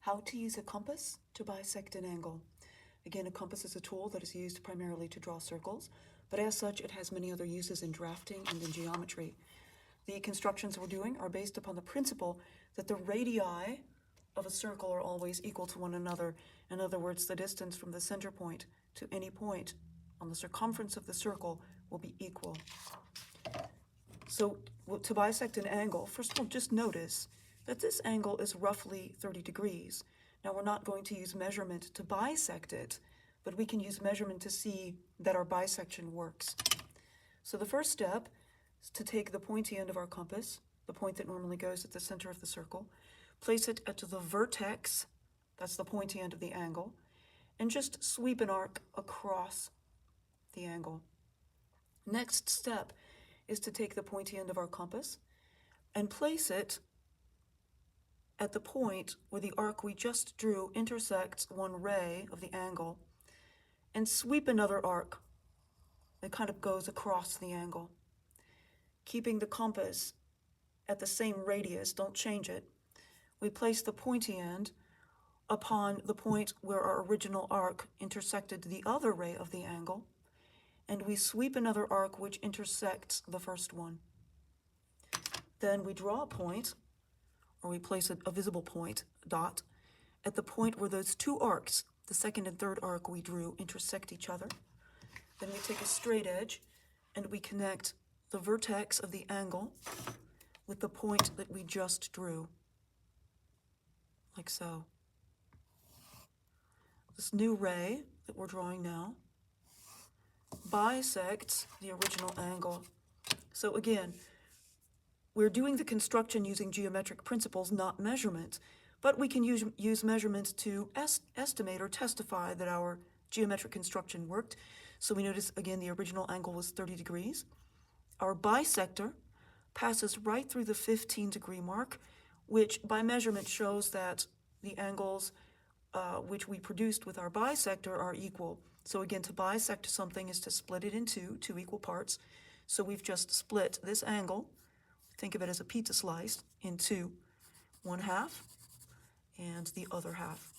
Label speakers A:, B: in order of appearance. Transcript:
A: How to use a compass to bisect an angle. Again, a compass is a tool that is used primarily to draw circles, but as such, it has many other uses in drafting and in geometry. The constructions we're doing are based upon the principle that the radii of a circle are always equal to one another. In other words, the distance from the center point to any point on the circumference of the circle will be equal. So to bisect an angle, first of all, just notice that this angle is roughly 30 degrees. Now, we're not going to use measurement to bisect it, but we can use measurement to see that our bisection works. So the first step is to take the pointy end of our compass, the point that normally goes at the center of the circle, place it at the vertex, that's the pointy end of the angle, and just sweep an arc across the angle. Next step is to take the pointy end of our compass and place it at the point where the arc we just drew intersects one ray of the angle, and sweep another arc that kind of goes across the angle. Keeping the compass at the same radius, don't change it, we place the pointy end upon the point where our original arc intersected the other ray of the angle, and we sweep another arc which intersects the first one. Then we draw a point, or we place a visible point, dot, at the point where those two arcs, the second and third arc we drew, intersect each other. Then we take a straight edge and we connect the vertex of the angle with the point that we just drew, like so. This new ray that we're drawing now bisects the original angle. So again, we're doing the construction using geometric principles, not measurement, but we can use measurement to estimate or testify that our geometric construction worked. So we notice, again, the original angle was 30 degrees. Our bisector passes right through the 15-degree mark, which by measurement shows that the angles which we produced with our bisector are equal. So again, to bisect something is to split it into two equal parts. So we've just split this angle, think of it as a pizza slice, into one half and the other half.